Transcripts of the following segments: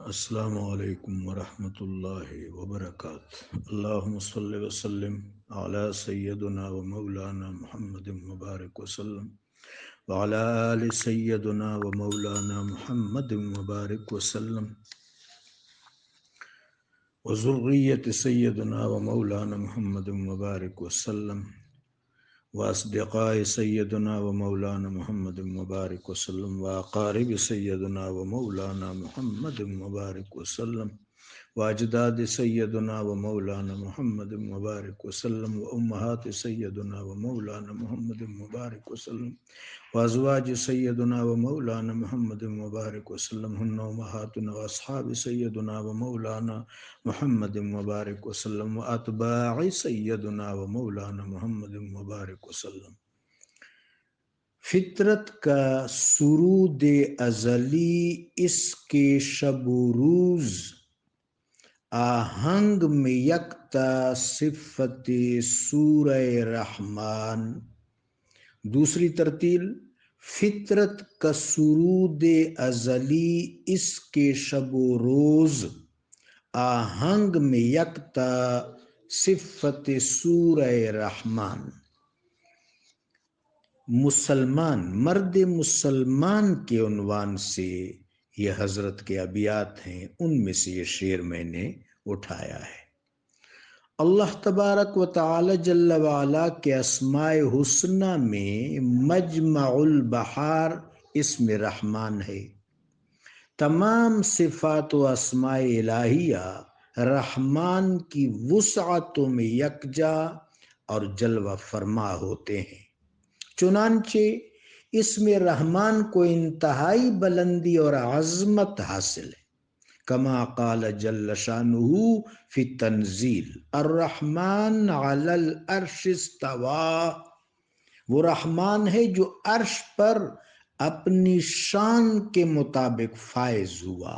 السلام علیکم ورحمۃ اللہ وبرکاتہ۔ اللہم صلی وسلم علی سیدنا و مولانا محمد مبارک وسلم وعلی آل سیدنا و مولانا محمد مبارک وسلم وذریت سیدنا و مولانا محمد مبارک وسلم واصدقاء سیدنا و مولانا محمد مبارک وسلم واقارب سیدنا و مولانا محمد مبارک وسلم واجداد سیدنا و مولانا محمد مبارک وسلم وامہات سیدنا و مولانا محمد مبارک وسلم وازواج سیدنا و مولانا محمد مبارک وسلم ہن امہاتنا واصحاب سیدنا و مولانا محمد مبارک وسلم واتباع سیدنا و مولانا محمد مبارک وسلم۔ فطرت کا سرود ازلی اس کے شب و روز، آہنگ میں یکتا صفت سورہ رحمان۔ دوسری ترتیل، فطرت کا سرود ازلی اس کے شب و روز، آہنگ میں یکتا صفت سورہ رحمان۔ مسلمان، مرد مسلمان کے عنوان سے یہ حضرت کے ابیات ہیں، ان میں سے یہ شعر میں نے اٹھایا ہے۔ اللہ تبارک و تعالی جل وعلا کے اسماء حسنہ میں مجمع البحار اسم رحمان ہے۔ تمام صفات و اسماء الہیہ رحمان کی وسعتوں میں یکجا اور جلوہ فرما ہوتے ہیں، چنانچہ اسم رحمان کو انتہائی بلندی اور عظمت حاصل ہے۔ کما قال جل شانہ فی تنزیل الرحمن علی العرش استوی، وہ رحمان ہے جو عرش پر اپنی شان کے مطابق فائز ہوا،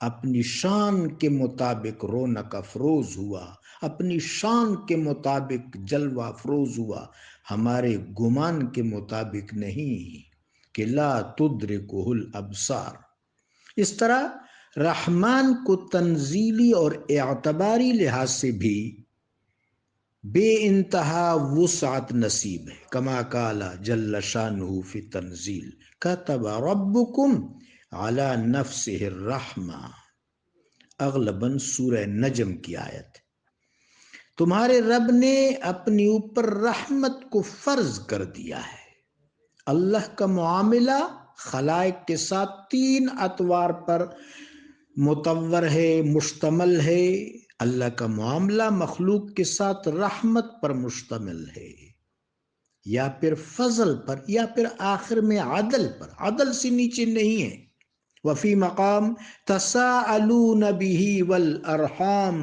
اپنی شان کے مطابق رونق افروز ہوا، اپنی شان کے مطابق جلوہ افروز ہوا، ہمارے گمان کے مطابق نہیں کہ لا تدرکہ الابصار۔ اس طرح رحمان کو تنزیلی اور اعتباری لحاظ سے بھی بے انتہا وسعت نصیب ہے۔ کما قال جل شانہ فی تنزیل کتب ربکم علی نفسہ الرحمہ، اغلباً سورہ نجم کی آیت۔ تمہارے رب نے اپنی اوپر رحمت کو فرض کر دیا ہے۔ اللہ کا معاملہ خلائق کے ساتھ تین اطوار پر متور ہے، مشتمل ہے۔ اللہ کا معاملہ مخلوق کے ساتھ رحمت پر مشتمل ہے، یا پھر فضل پر، یا پھر آخر میں عدل پر، عدل سے نیچے نہیں ہے۔ وفی مقام تساءلون بہ والارحام،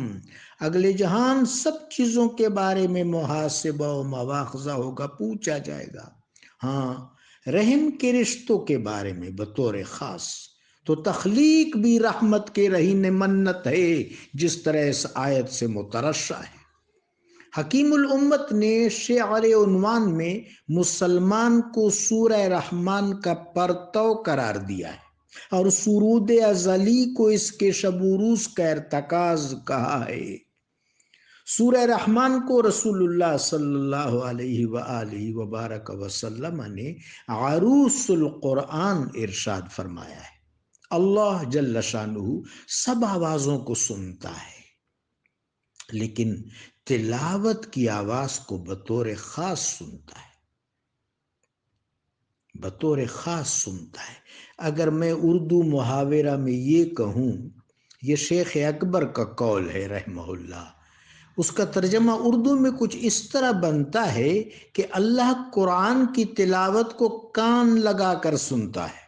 اگلے جہان سب چیزوں کے بارے میں محاسبہ و مواخذہ ہوگا، پوچھا جائے گا۔ ہاں، رحم کے رشتوں کے بارے میں بطور خاص تو تخلیق بھی رحمت کے رہین منت ہے، جس طرح اس آیت سے مترشح ہے۔ حکیم الامت نے شعر عنوان میں مسلمان کو سورہ رحمان کا پرتو قرار دیا ہے، اور سرود ازلی کو اس کے شب و روز کا ارتکاز کہا ہے۔ سورہ رحمان کو رسول اللہ صلی اللہ علیہ وآلہ وبارک وسلم نے عروس القرآن ارشاد فرمایا ہے۔ اللہ جل شانہ سب آوازوں کو سنتا ہے، لیکن تلاوت کی آواز کو بطور خاص سنتا ہے، بطور خاص سنتا ہے۔ اگر میں اردو محاورہ میں یہ کہوں، یہ شیخ اکبر کا قول ہے رحمہ اللہ، اس کا ترجمہ اردو میں کچھ اس طرح بنتا ہے کہ اللہ قرآن کی تلاوت کو کان لگا کر سنتا ہے۔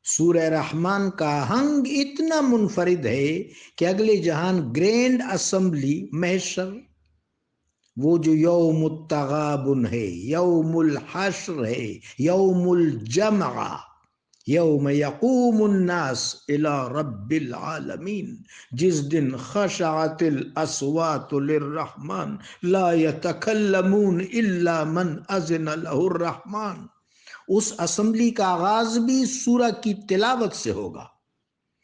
سورہ رحمان کا آہنگ اتنا منفرد ہے کہ اگلے جہان گرینڈ اسمبلی محشر، وہ جو یوم التغابن ہے، یوم الحشر ہے، یوم الجمع، یوم یقوم الناس الی رب العالمین، جس دن خشعت الاصوات للرحمن لا یتکلمون الا من اذن له الرحمن، اس اسمبلی کا آغاز بھی سورہ کی تلاوت سے ہوگا۔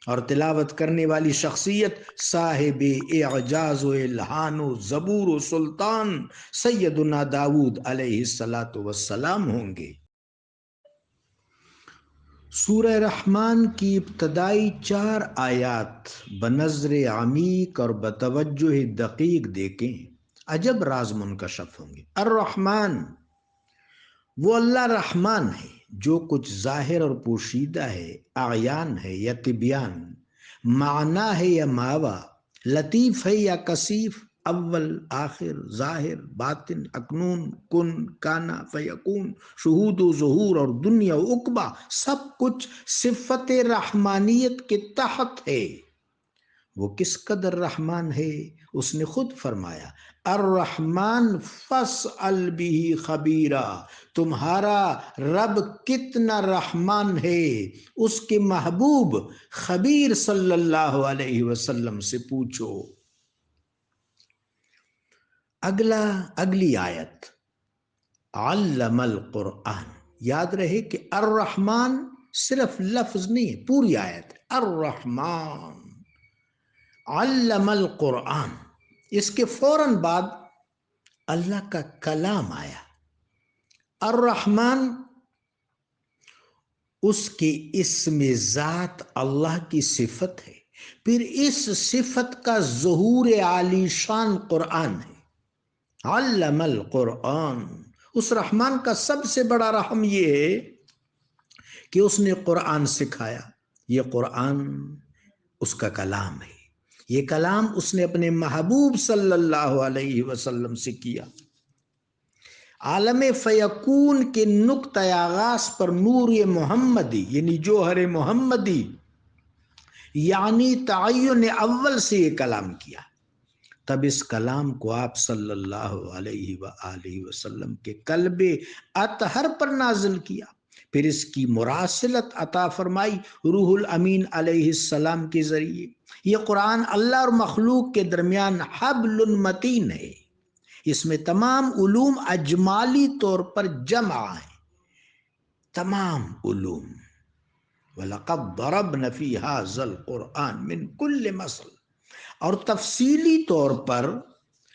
اور تلاوت کرنے والی شخصیت صاحب اعجاز و الہان و زبور و سلطان سیدنا داود علیہ الصلاۃ والسلام ہوں گے۔ سورہ رحمان کی ابتدائی 4 آیات بنظر عمیق اور بتوجہ دقیق دیکھیں، عجب راز منکشف ہوں گے۔ الرحمن، وہ اللہ رحمان ہے جو کچھ ظاہر اور پوشیدہ ہے، اعیان ہے یا طبیان، معنی ہے یا ماوا، لطیف ہے یا کثیف، اول آخر، ظاہر باطن، اکنون کن کانا فیکون، شہود و ظہور اور دنیا و عقبہ، سب کچھ صفت رحمانیت کے تحت ہے۔ وہ کس قدر رحمان ہے، اس نے خود فرمایا الرحمن فاسأل بہ خبیرا، تمہارا رب کتنا رحمان ہے، اس کے محبوب خبیر صلی اللہ علیہ وسلم سے پوچھو۔ اگلی آیت علم القرآن، یاد رہے کہ الرحمن صرف لفظ نہیں ہے، پوری آیت الرحمن علم القرآن، اس کے فوراً بعد اللہ کا کلام آیا۔ الرحمن اس کے اسم ذات اللہ کی صفت ہے، پھر اس صفت کا ظہور عالی شان قرآن ہے۔ علم القرآن، اس رحمان کا سب سے بڑا رحم یہ ہے کہ اس نے قرآن سکھایا۔ یہ قرآن اس کا کلام ہے، یہ کلام اس نے اپنے محبوب صلی اللہ علیہ وسلم سے کیا۔ عالم فیکون کے نقطہ آغاز پر نور محمدی یعنی جوہر محمدی یعنی تعین اول سے یہ کلام کیا، تب اس کلام کو آپ صلی اللہ علیہ وآلہ وسلم کے قلب اطہر پر نازل کیا، پھر اس کی مراسلت عطا فرمائی روح الامین علیہ السلام کے ذریعے۔ یہ قرآن اللہ اور مخلوق کے درمیان حبل متین ہے، اس میں تمام علوم اجمالی طور پر جمع ہیں، تمام علوم۔ وَلَقَدْ ضَرَبْنَ فِي هَذَا الْقُرْآنِ مِنْ كُلِّ مَثَلٍ، اور تفصیلی طور پر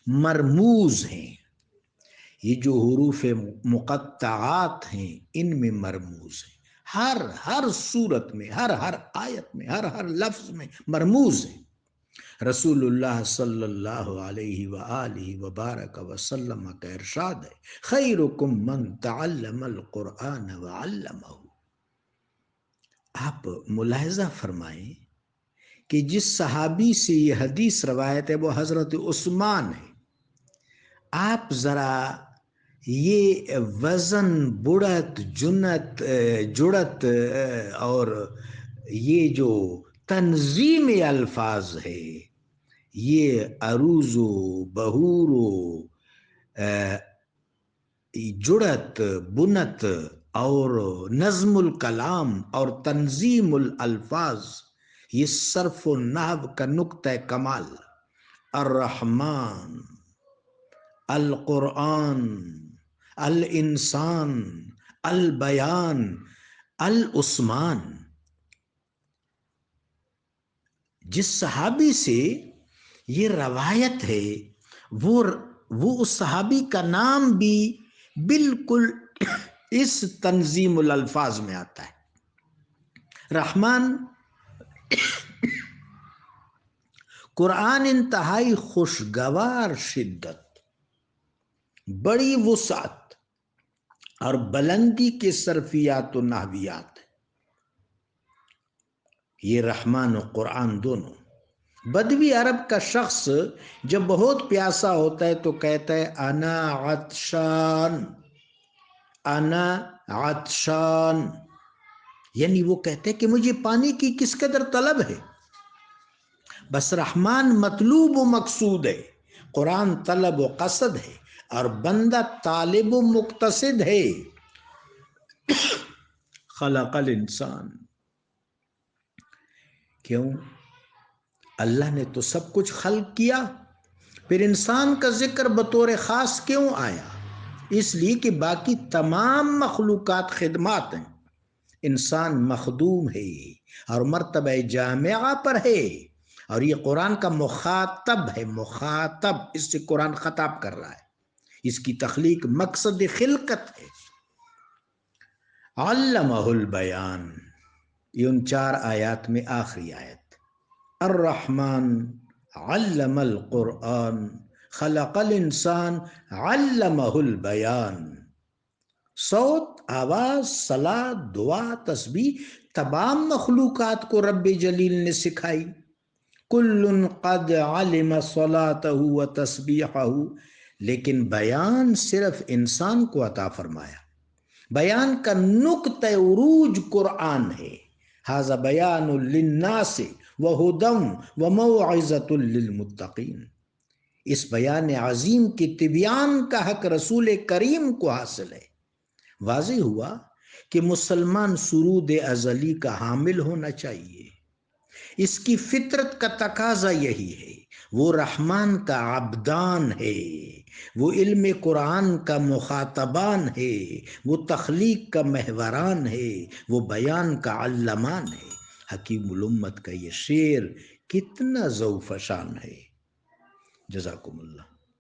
مرموز ہیں، یہ جو حروف مقطعات ہیں ان میں مرموز ہیں، ہر صورت میں، ہر آیت میں، ہر لفظ میں مرموز ہیں۔ رسول اللہ صلی اللہ علیہ وآلہ وبارک وسلم کا ارشاد ہے خیرکم من تعلم القرآن وعلمہ۔ آپ ملاحظہ فرمائیں کہ جس صحابی سے یہ حدیث روایت ہے وہ حضرت عثمان ہے۔ آپ ذرا یہ وزن، بڑت، جڑت اور یہ جو تنظیم الفاظ ہے، یہ عروض و بہور و جڑت، بنت اور نظم الکلام اور تنظیم الالفاظ، یہ صرف و نحو کا نقطہ کمال۔ الرحمن، القرآن، الانسان، البیان، العثمان۔ جس صحابی سے یہ روایت ہے وہ اس صحابی کا نام بھی بالکل اس تنظیم الالفاظ میں آتا ہے۔ رحمان، قرآن انتہائی خوشگوار شدت، بڑی وسعت اور بلندی کے صرفیات و نحویات، یہ رحمان و قرآن دونوں۔ بدوی عرب کا شخص جب بہت پیاسا ہوتا ہے تو کہتا ہے انا عطشان، انا عطشان، یعنی وہ کہتے ہیں کہ مجھے پانی کی کس قدر طلب ہے۔ بس رحمان مطلوب و مقصود ہے، قرآن طلب و قصد ہے، اور بندہ طالب و مقتصد ہے۔ خلق الانسان، کیوں؟ اللہ نے تو سب کچھ خلق کیا، پھر انسان کا ذکر بطور خاص کیوں آیا؟ اس لیے کہ باقی تمام مخلوقات خدمات ہیں، انسان مخدوم ہے اور مرتبہ جامعہ پر ہے، اور یہ قرآن کا مخاطب ہے، مخاطب، اس سے قرآن خطاب کر رہا ہے، اس کی تخلیق مقصد خلقت ہے۔ علمہ البیان، یہ ان 4 آیات میں آخری آیت، الرحمن علم القرآن خلق الانسان علمہ البیان۔ صوت، آواز، صلاۃ، دعا، تسبیح تمام مخلوقات کو رب جلیل نے سکھائی۔ کل قد علم صلاتہ و تسبیحہ، لیکن بیان صرف انسان کو عطا فرمایا۔ بیان کا نقطہ عروج قرآن ہے۔ ھذا بیان للناس وہدی وموعظۃ للمتقین۔ اس بیان عظیم کی تبیان کا حق رسول کریم کو حاصل ہے۔ واضح ہوا کہ مسلمان سرود ازلی کا حامل ہونا چاہیے، اس کی فطرت کا تقاضا یہی ہے۔ وہ رحمان کا عبدان ہے، وہ علم قرآن کا مخاطبان ہے، وہ تخلیق کا محوران ہے، وہ بیان کا علمان ہے۔ حکیم الامت کا یہ شعر کتنا ذوق فشان ہے۔ جزاکم اللہ۔